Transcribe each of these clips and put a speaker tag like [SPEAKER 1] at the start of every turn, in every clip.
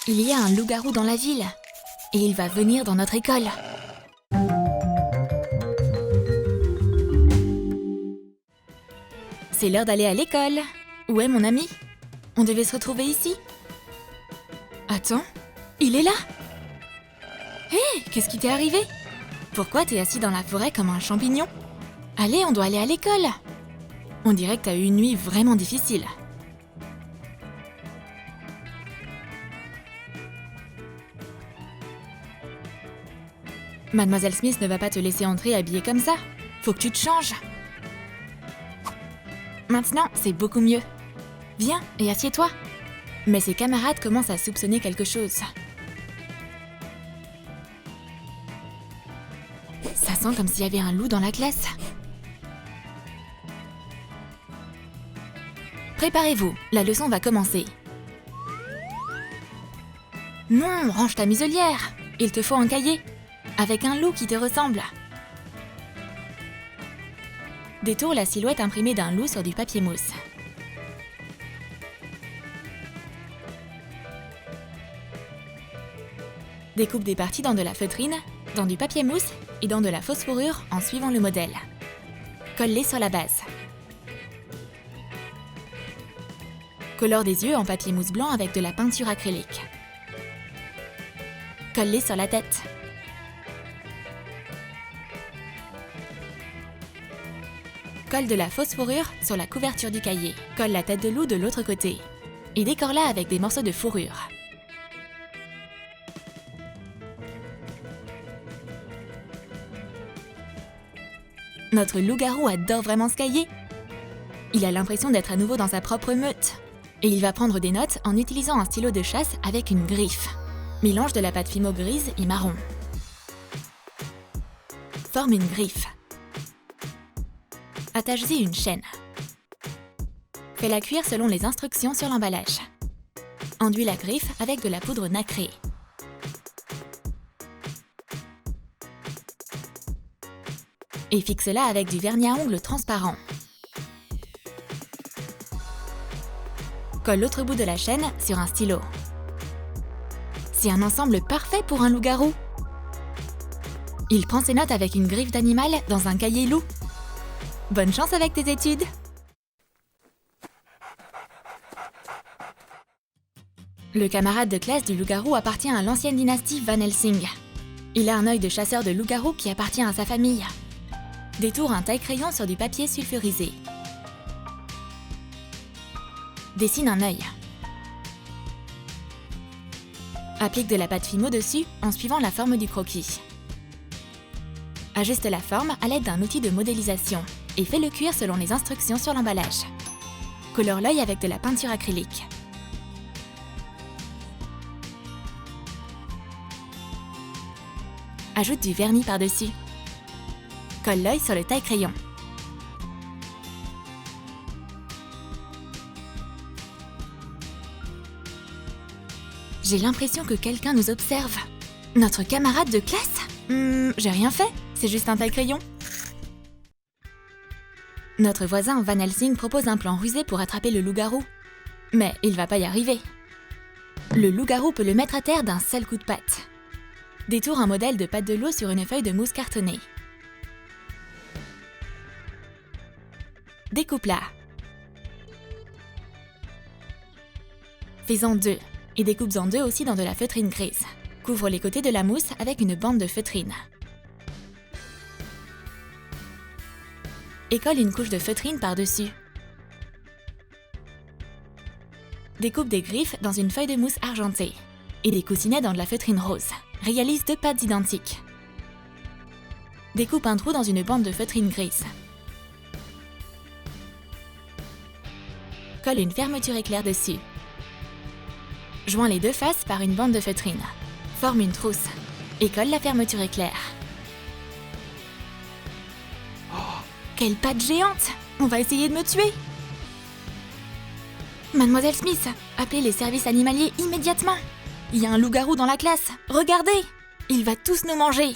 [SPEAKER 1] Il y a un loup-garou dans la ville et il va venir dans notre école. C'est l'heure d'aller à l'école. Où est mon ami? On devait se retrouver ici. Attends, il est là. Hé, qu'est-ce qui t'est arrivé? Pourquoi t'es assis dans la forêt comme un champignon? Allez, on doit aller à l'école. On dirait que t'as eu une nuit vraiment difficile. Mademoiselle Smith ne va pas te laisser entrer habillée comme ça. Faut que tu te changes. Maintenant, c'est beaucoup mieux. Viens et assieds-toi. Mais ses camarades commencent à soupçonner quelque chose. Ça sent comme s'il y avait un loup dans la classe. Préparez-vous, la leçon va commencer. Non, range ta muselière. Il te faut un cahier. Avec un loup qui te ressemble. Détourne la silhouette imprimée d'un loup sur du papier mousse. Découpe des parties dans de la feutrine, dans du papier mousse et dans de la fausse fourrure en suivant le modèle. Colle-les sur la base. Colore des yeux en papier mousse blanc avec de la peinture acrylique. Colle-les sur la tête. Colle de la fausse fourrure sur la couverture du cahier. Colle la tête de loup de l'autre côté. Et décore-la avec des morceaux de fourrure. Notre loup-garou adore vraiment ce cahier. Il a l'impression d'être à nouveau dans sa propre meute. Et il va prendre des notes en utilisant un stylo de chasse avec une griffe. Mélange de la pâte Fimo grise et marron. Forme une griffe. Attache-y une chaîne. Fais-la cuire selon les instructions sur l'emballage. Enduis la griffe avec de la poudre nacrée. Et fixe-la avec du vernis à ongles transparent. Colle l'autre bout de la chaîne sur un stylo. C'est un ensemble parfait pour un loup-garou. Il prend ses notes avec une griffe d'animal dans un cahier loup. Bonne chance avec tes études! Le camarade de classe du loup-garou appartient à l'ancienne dynastie Van Helsing. Il a un œil de chasseur de loup-garou qui appartient à sa famille. Détourne un taille-crayon sur du papier sulfurisé. Dessine un œil. Applique de la pâte Fimo dessus en suivant la forme du croquis. Ajuste la forme à l'aide d'un outil de modélisation et fais-le cuire selon les instructions sur l'emballage. Colore l'œil avec de la peinture acrylique. Ajoute du vernis par-dessus. Colle l'œil sur le taille-crayon. J'ai l'impression que quelqu'un nous observe. Notre camarade de classe? J'ai rien fait, c'est juste un taille-crayon. Notre voisin Van Helsing propose un plan rusé pour attraper le loup-garou. Mais il va pas y arriver. Le loup-garou peut le mettre à terre d'un seul coup de patte. Détourne un modèle de pâte de loup sur une feuille de mousse cartonnée. Découpe-la. Fais-en deux et découpe-en deux aussi dans de la feutrine grise. Couvre les côtés de la mousse avec une bande de feutrine. Et colle une couche de feutrine par-dessus. Découpe des griffes dans une feuille de mousse argentée et des coussinets dans de la feutrine rose. Réalise deux pattes identiques. Découpe un trou dans une bande de feutrine grise. Colle une fermeture éclair dessus. Joins les deux faces par une bande de feutrine. Forme une trousse et colle la fermeture éclair. Quelle patte géante! On va essayer de me tuer! Mademoiselle Smith, appelez les services animaliers immédiatement! Il y a un loup-garou dans la classe! Regardez! Il va tous nous manger!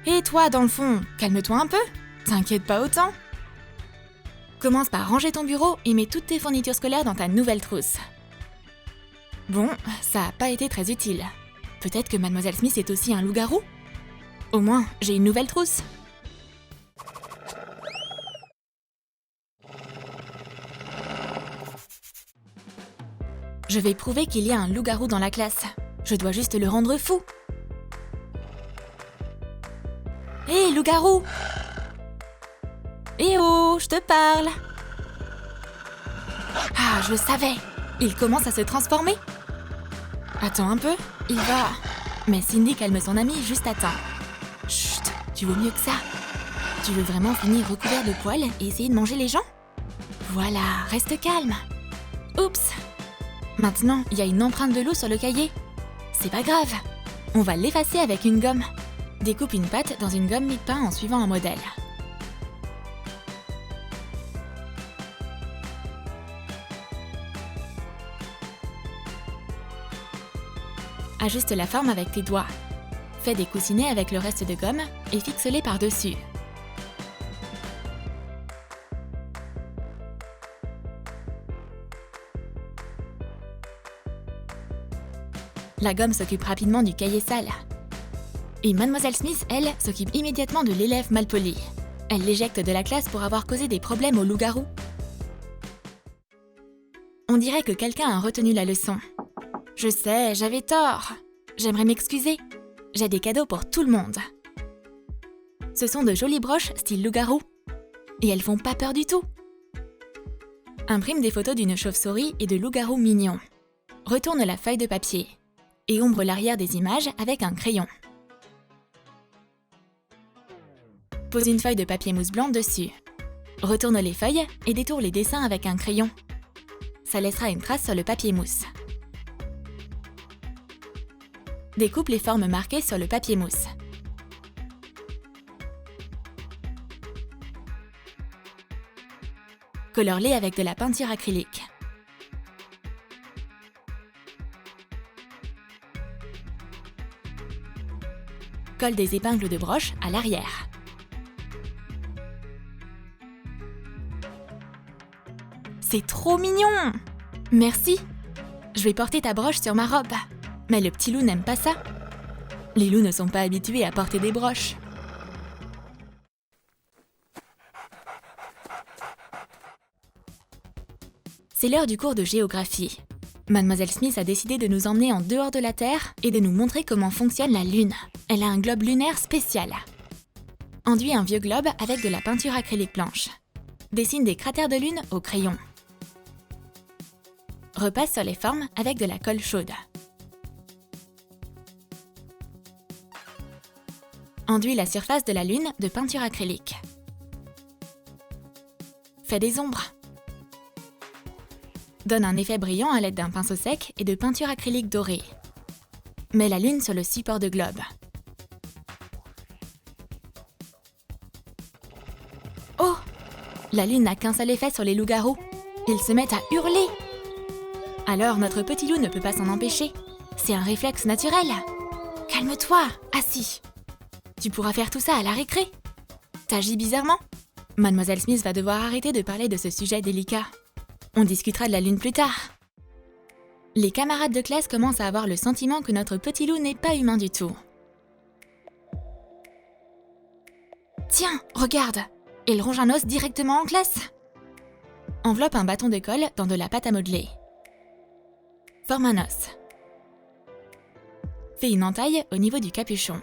[SPEAKER 1] Et toi, dans le fond, calme-toi un peu! T'inquiète pas autant! Commence par ranger ton bureau et mets toutes tes fournitures scolaires dans ta nouvelle trousse. Bon, ça a pas été très utile. Peut-être que Mademoiselle Smith est aussi un loup-garou? Au moins, j'ai une nouvelle trousse. Je vais prouver qu'il y a un loup-garou dans la classe. Je dois juste le rendre fou. Hé, loup-garou! Eh oh, je te parle! Ah, je le savais! Il commence à se transformer. Attends un peu, il va... Mais Cindy calme son ami juste à temps. Chut, tu vaux mieux que ça. Tu veux vraiment finir recouvert de poils et essayer de manger les gens? Voilà, reste calme. Oups! Maintenant, il y a une empreinte de loup sur le cahier. C'est pas grave. On va l'effacer avec une gomme. Découpe une patte dans une gomme mie-de-pain en suivant un modèle. Ajuste la forme avec tes doigts. Fais des coussinets avec le reste de gomme et fixe-les par-dessus. La gomme s'occupe rapidement du cahier sale. Et Mademoiselle Smith, elle, s'occupe immédiatement de l'élève malpoli. Elle l'éjecte de la classe pour avoir causé des problèmes au loup-garou. On dirait que quelqu'un a retenu la leçon. Je sais, j'avais tort. J'aimerais m'excuser. J'ai des cadeaux pour tout le monde. Ce sont de jolies broches style loup-garou. Et elles font pas peur du tout. Imprime des photos d'une chauve-souris et de loup-garou mignons. Retourne la feuille de papier. Et ombre l'arrière des images avec un crayon. Pose une feuille de papier mousse blanc dessus. Retourne les feuilles et détourne les dessins avec un crayon. Ça laissera une trace sur le papier mousse. Découpe les formes marquées sur le papier mousse. Colore-les avec de la peinture acrylique. Colle des épingles de broche à l'arrière. C'est trop mignon! Merci! Je vais porter ta broche sur ma robe. Mais le petit loup n'aime pas ça. Les loups ne sont pas habitués à porter des broches. C'est l'heure du cours de géographie. Mademoiselle Smith a décidé de nous emmener en dehors de la Terre et de nous montrer comment fonctionne la Lune. Elle a un globe lunaire spécial. Enduis un vieux globe avec de la peinture acrylique blanche. Dessine des cratères de lune au crayon. Repasse sur les formes avec de la colle chaude. Enduis la surface de la Lune de peinture acrylique. Fais des ombres. Donne un effet brillant à l'aide d'un pinceau sec et de peinture acrylique dorée. Mets la Lune sur le support de globe. Oh! La Lune n'a qu'un seul effet sur les loups-garous. Ils se mettent à hurler. Alors notre petit loup ne peut pas s'en empêcher. C'est un réflexe naturel. Calme-toi, assis. Tu pourras faire tout ça à la récré. T'agis bizarrement. Mademoiselle Smith va devoir arrêter de parler de ce sujet délicat. On discutera de la Lune plus tard. Les camarades de classe commencent à avoir le sentiment que notre petit loup n'est pas humain du tout. Tiens, regarde! Il ronge un os directement en classe. Enveloppe un bâton de colle dans de la pâte à modeler. Forme un os. Fais une entaille au niveau du capuchon.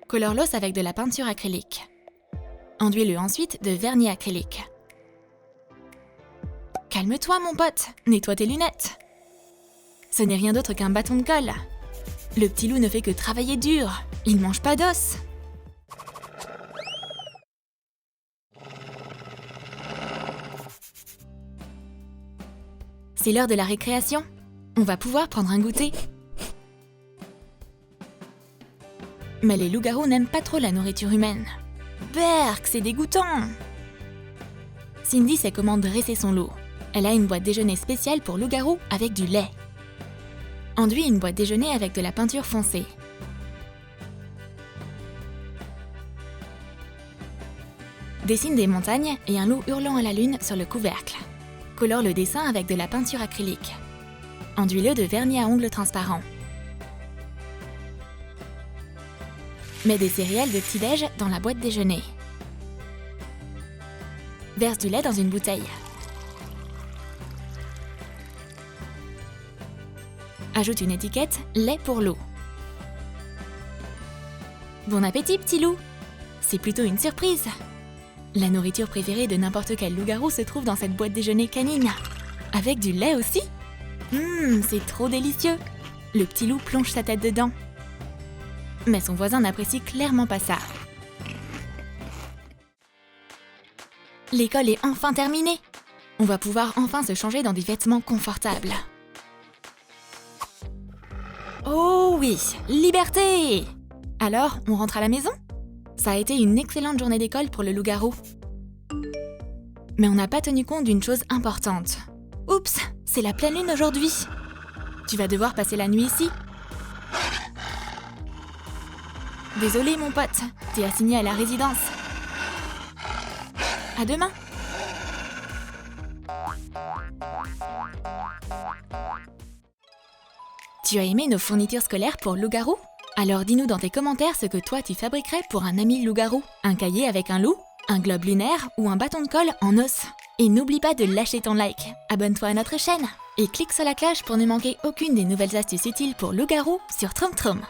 [SPEAKER 1] Colore l'os avec de la peinture acrylique. Enduis-le ensuite de vernis acrylique. Calme-toi mon pote, nettoie tes lunettes. Ce n'est rien d'autre qu'un bâton de colle. Le petit loup ne fait que travailler dur, il mange pas d'os. C'est l'heure de la récréation. On va pouvoir prendre un goûter. Mais les loups-garous n'aiment pas trop la nourriture humaine. Berk, c'est dégoûtant! Cindy sait comment dresser son loup. Elle a une boîte déjeuner spéciale pour loup-garou avec du lait. Enduis une boîte déjeuner avec de la peinture foncée. Dessine des montagnes et un loup hurlant à la lune sur le couvercle. Colore le dessin avec de la peinture acrylique. Enduis-le de vernis à ongles transparent. Mets des céréales de petit-déj dans la boîte déjeuner. Verse du lait dans une bouteille. Ajoute une étiquette « lait pour l'eau ». Bon appétit, petit loup! C'est plutôt une surprise. La nourriture préférée de n'importe quel loup-garou se trouve dans cette boîte déjeuner canine. Avec du lait aussi? C'est trop délicieux! Le petit loup plonge sa tête dedans. Mais son voisin n'apprécie clairement pas ça. L'école est enfin terminée. On va pouvoir enfin se changer dans des vêtements confortables. Oh oui, liberté! Alors, on rentre à la maison? Ça a été une excellente journée d'école pour le loup-garou. Mais on n'a pas tenu compte d'une chose importante. Oups, c'est la pleine lune aujourd'hui. Tu vas devoir passer la nuit ici. Désolé mon pote, t'es assigné à la résidence. À demain. Tu as aimé nos fournitures scolaires pour loup-garou? Alors dis-nous dans tes commentaires ce que toi tu fabriquerais pour un ami loup-garou. Un cahier avec un loup, un globe lunaire ou un bâton de colle en os. Et n'oublie pas de lâcher ton like, abonne-toi à notre chaîne et clique sur la cloche pour ne manquer aucune des nouvelles astuces utiles pour loup-garou sur Troom Troom.